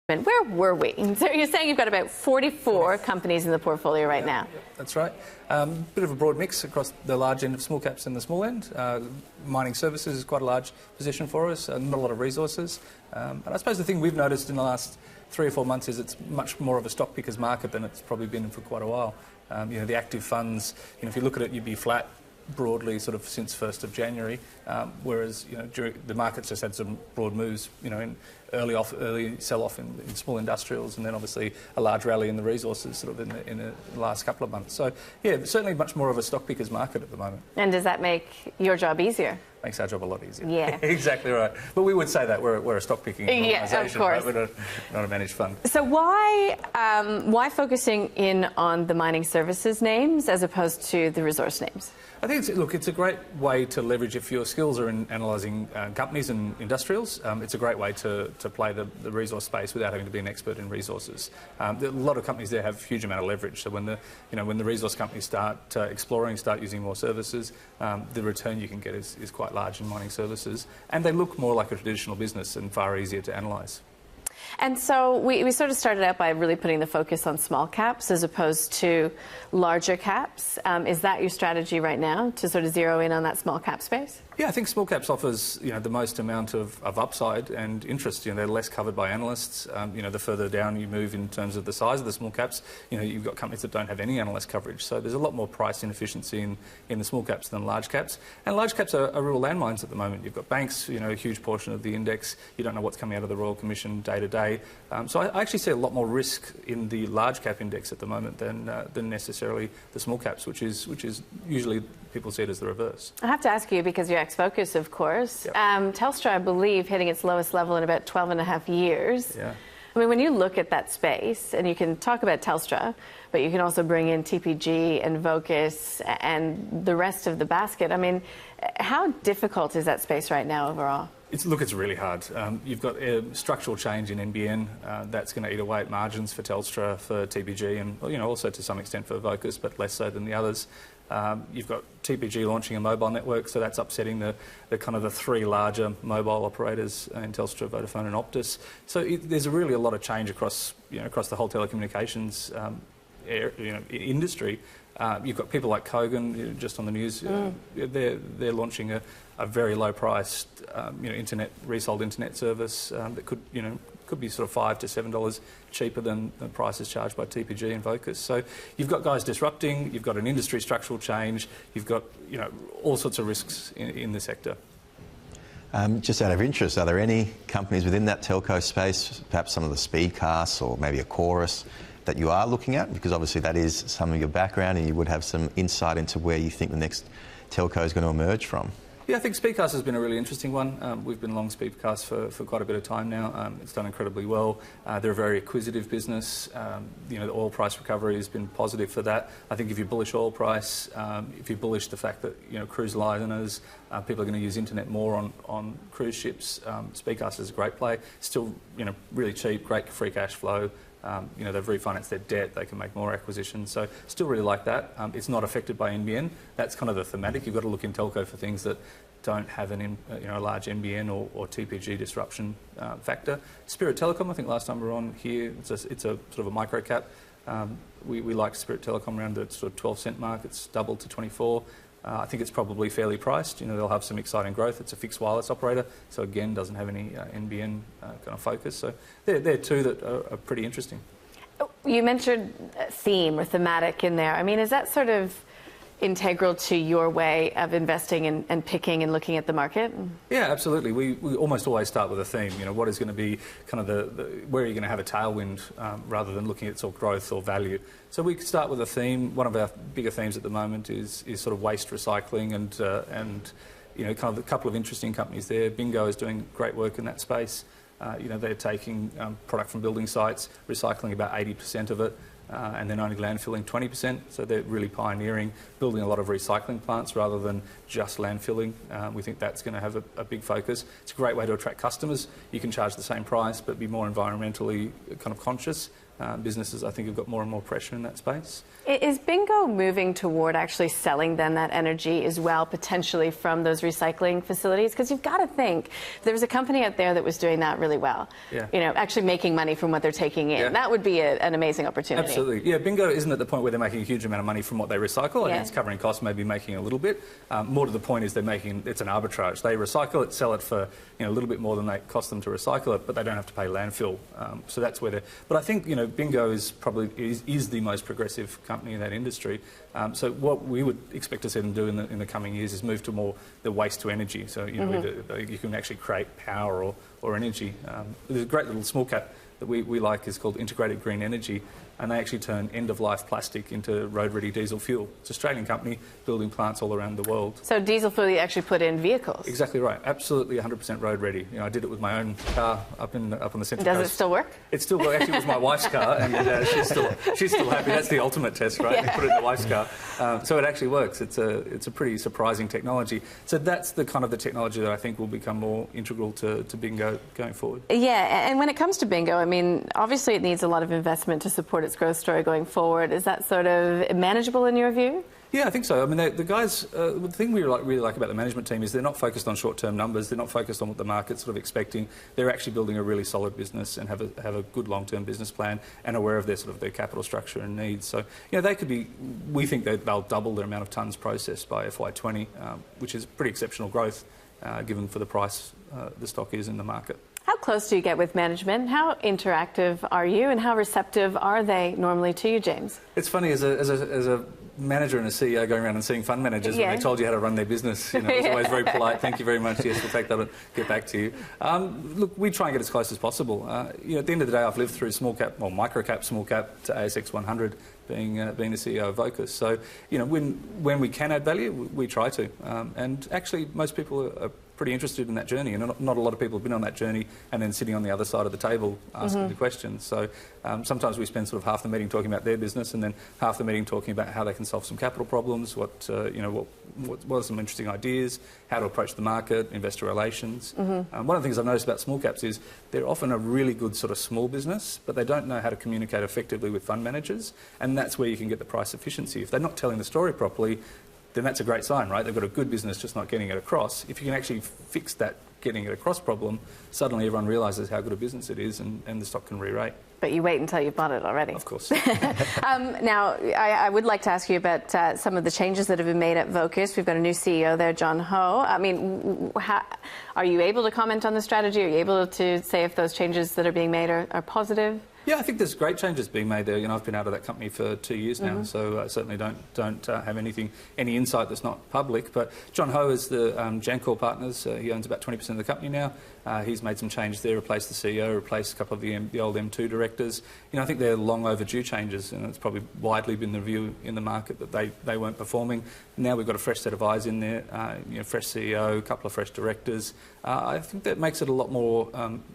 And where were we? So you're saying you've got about 44 companies in the portfolio right now. Yeah, that's right. Bit of a broad mix across the large end of small caps and the small end. Mining services is quite a large position for us, not a lot of resources. And I suppose the thing we've noticed in the last 3 or 4 months is it's much more of a stock pickers market than it's probably been for quite a while. The active funds, if you look at it, you'd be flat broadly sort of since 1st of January, whereas the market's just had some broad moves, in early sell-off in small industrials, and then obviously a large rally in the resources sort of in the last couple of months. So yeah, certainly much more of a stock pickers market at the moment. And does that make your job easier? Makes our job a lot easier. Yeah. Exactly right. But we would say that we're a stock picking organisation, of course. Right? We're not a managed fund. So why focusing in on the mining services names as opposed to the resource names? I think it's a great way to leverage if your skills are in analysing companies and industrials. It's a great way to play the resource space without having to be an expert in resources. A lot of companies there have a huge amount of leverage. So when the resource companies start exploring, start using more services, the return you can get is quite large in mining services, and they look more like a traditional business and far easier to analyse. And so we sort of started out by really putting the focus on small caps as opposed to larger caps. Is that your strategy right now, to sort of zero in on that small cap space? Yeah, I think small caps offers the most amount of upside and interest. They're less covered by analysts. The further down you move in terms of the size of the small caps, you've got companies that don't have any analyst coverage. So there's a lot more price inefficiency in the small caps than large caps. And large caps are real landmines at the moment. You've got banks, a huge portion of the index. You don't know what's coming out of the Royal Commission day to day. So I actually see a lot more risk in the large cap index at the moment than necessarily the small caps, which is usually people see it as the reverse. I have to ask you, because you're ex-Vocus, of course. Yep. Telstra, I believe, hitting its lowest level in about 12 and a half years. Yeah. I mean, when you look at that space, and you can talk about Telstra, but you can also bring in TPG and Vocus and the rest of the basket. I mean, how difficult is that space right now overall? It's really hard. You've got a structural change in NBN that's going to eat away at margins for Telstra, for TPG, and also to some extent for Vocus, but less so than the others. You've got TPG launching a mobile network, so that's upsetting the kind of the 3 larger mobile operators in Telstra, Vodafone, and Optus. So there's really a lot of change across the whole telecommunications industry. You've got people like Kogan, just on the news. They're launching a very low-priced, resold internet service that could be sort of $5 to $7 cheaper than the prices charged by TPG and Vocus. So you've got guys disrupting. You've got an industry structural change. You've got all sorts of risks in the sector. Just out of interest, are there any companies within that telco space, perhaps some of the speedcasts or maybe a Chorus, that you are looking at? Because obviously that is some of your background and you would have some insight into where you think the next telco is going to emerge from. Yeah, I think Speedcast has been a really interesting one. We've been long Speedcast for quite a bit of time now. It's done incredibly well. They're a very acquisitive business. The oil price recovery has been positive for that. I think if you bullish oil price, if you bullish the fact that cruise liners, people are going to use internet more on cruise ships, Speedcast is a great play. Still, really cheap, great free cash flow. They've refinanced their debt, they can make more acquisitions, so still really like that. It's not affected by NBN. That's kind of the thematic. You've got to look in telco for things that don't have a large NBN or TPG disruption factor. Spirit Telecom, I think last time we were on here, it's a sort of a micro cap. We liked Spirit Telecom around the sort of 12-cent mark. It's doubled to 24. I think it's probably fairly priced. They'll have some exciting growth. It's a fixed wireless operator, so again, doesn't have any NBN kind of focus. So they're two that are pretty interesting. You mentioned theme or thematic in there. I mean, is that sort of integral to your way of investing and picking and looking at the market? Yeah, absolutely. We almost always start with a theme. What is going to be kind of where are you going to have a tailwind rather than looking at sort of growth or value. So we start with a theme. One of our bigger themes at the moment is sort of waste recycling and kind of a couple of interesting companies there. Bingo is doing great work in that space. They're taking product from building sites, recycling about 80% of it. And then only landfilling 20%, so they're really pioneering, building a lot of recycling plants rather than just landfilling. We think that's going to have a big focus. It's a great way to attract customers. You can charge the same price but be more environmentally kind of conscious. businesses, I think, have got more and more pressure in that space. Is Bingo moving toward actually selling then that energy as well, potentially from those recycling facilities? Because you've got to think, there was a company out there that was doing that really well. Yeah. You know, actually making money from what they're taking in. Yeah. That would be an amazing opportunity. Absolutely. Yeah, Bingo isn't at the point where they're making a huge amount of money from what they recycle. I think it's covering costs, maybe making a little bit. More to the point is it's an arbitrage. They recycle it, sell it for a little bit more than they cost them to recycle it, but they don't have to pay landfill. So that's where they're... But I think, Bingo is probably is the most progressive company in that industry. So what we would expect to see them do in the coming years is move to more the waste to energy. So, you can actually create power or energy. There's a great little small cap that we like is called Integrated Green Energy, and they actually turn end-of-life plastic into road-ready diesel fuel. It's an Australian company building plants all around the world. So diesel fuel you actually put in vehicles? Exactly right. Absolutely 100% road-ready. I did it with my own car up on the Central Coast. Does it still work? It still works. Actually, it was my wife's car, and she's still happy. That's the ultimate test, right? You put it in the wife's car. So it actually works. It's a pretty surprising technology. So that's the kind of the technology that I think will become more integral to Bingo going forward. Yeah, and when it comes to Bingo, I mean, obviously it needs a lot of investment to support its growth story going forward. Is that sort of manageable in your view? Yeah, I think so. I mean, the guys, the thing we really like about the management team is they're not focused on short-term numbers. They're not focused on what the market's sort of expecting. They're actually building a really solid business and have a good long-term business plan and aware of their capital structure and needs. So, they could be. We think that they'll double their amount of tonnes processed by FY20, which is pretty exceptional growth, given for the price the stock is in the market. How close do you get with management? How interactive are you, and how receptive are they normally to you, James? It's funny, as a manager and a CEO going around and seeing fund managers when they told you how to run their business, it was always very polite. Thank you very much. Yes, we'll take that and get back to you. Look, we try and get as close as possible. At the end of the day, I've lived through micro cap, small cap to ASX 100. Being the CEO of Vocus. So, when we can add value, we try to. And actually, most people are pretty interested in that journey, and not a lot of people have been on that journey and then sitting on the other side of the table asking the questions. So sometimes we spend sort of half the meeting talking about their business and then half the meeting talking about how they can solve some capital problems, what are some interesting ideas, how to approach the market, investor relations. One of the things I've noticed about small caps is they're often a really good sort of small business, but they don't know how to communicate effectively with fund managers, and that's where you can get the price efficiency. If they're not telling the story properly, then that's a great sign, right? They've got a good business, just not getting it across. If you can actually fix that getting it across problem, suddenly everyone realises how good a business it is and the stock can re-rate. But you wait until you've bought it already. Of course. Now, I would like to ask you about some of the changes that have been made at Vocus. We've got a new CEO there, John Ho. I mean, are you able to comment on the strategy? Are you able to say if those changes that are being made are positive? Yeah, I think there's great changes being made there. I've been out of that company for 2 years now, so I certainly don't have any insight that's not public. But John Ho is the Jancor Partners. He owns about 20% of the company now. He's made some changes there, replaced the CEO, replaced a couple of the old M2 directors. I think they're long overdue changes, and it's probably widely been the view in the market that they weren't performing. Now we've got a fresh set of eyes in there, fresh CEO, a couple of fresh directors. I think that makes it a lot more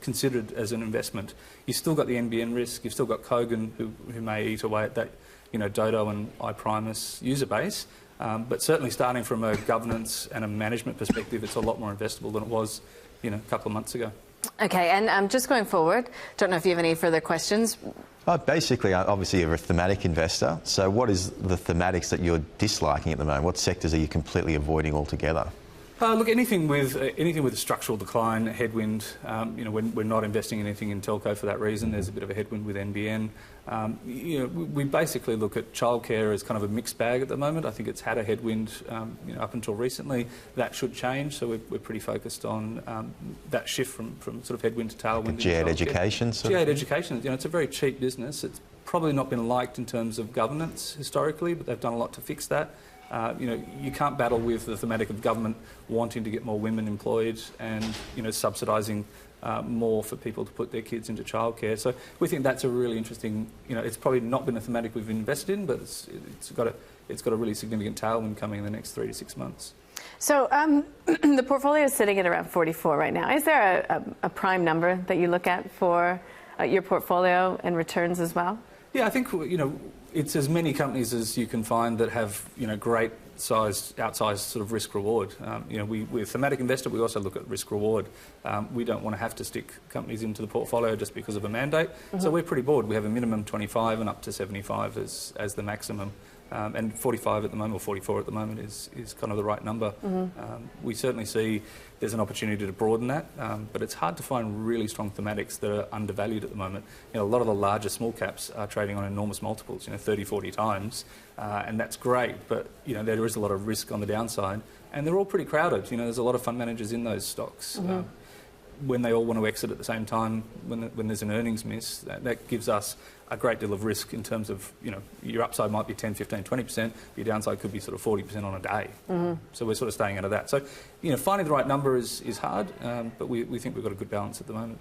considered as an investment. You've still got the NBN risk, you've still got Kogan who may eat away at that, Dodo and iPrimus user base. But certainly starting from a governance and a management perspective, it's a lot more investable than it was, a couple of months ago. Okay, and just going forward, don't know if you have any further questions. Basically, obviously you're a thematic investor, so what is the thematics that you're disliking at the moment? What sectors are you completely avoiding altogether? Look, anything with a structural decline, headwind. We're not investing anything in telco for that reason. There's a bit of a headwind with NBN. We basically look at childcare as kind of a mixed bag at the moment. I think it's had a headwind, up until recently. That should change. So we're pretty focused on that shift from sort of headwind to tailwind. G8 education. G8 education. It's a very cheap business. It's probably not been liked in terms of governance historically, but they've done a lot to fix that. You can't battle with the thematic of government wanting to get more women employed and, subsidising more for people to put their kids into childcare. So we think that's a really interesting, it's probably not been a thematic we've invested in, but it's got a really significant tailwind coming in the next 3 to 6 months. So the portfolio is sitting at around 44 right now. Is there a prime number that you look at for your portfolio and returns as well? Yeah, I think, it's as many companies as you can find that have, great outsized sort of risk reward. You know, we're a thematic investor. We also look at risk reward. We don't want to have to stick companies into the portfolio just because of a mandate. So we're pretty broad. We have a minimum 25 and up to 75 as the maximum. And 45 at the moment, or 44 at the moment, is kind of the right number. We certainly see there's an opportunity to broaden that, but it's hard to find really strong thematics that are undervalued at the moment. You know, a lot of the larger small caps are trading on enormous multiples, 30, 40 times, and that's great, but there is a lot of risk on the downside, and they're all pretty crowded. There's a lot of fund managers in those stocks. When they all want to exit at the same time, when there's an earnings miss, that gives us a great deal of risk in terms of, your upside might be 10, 15, 20%, your downside could be sort of 40% on a day. So we're sort of staying out of that. So, finding the right number is hard, but we think we've got a good balance at the moment.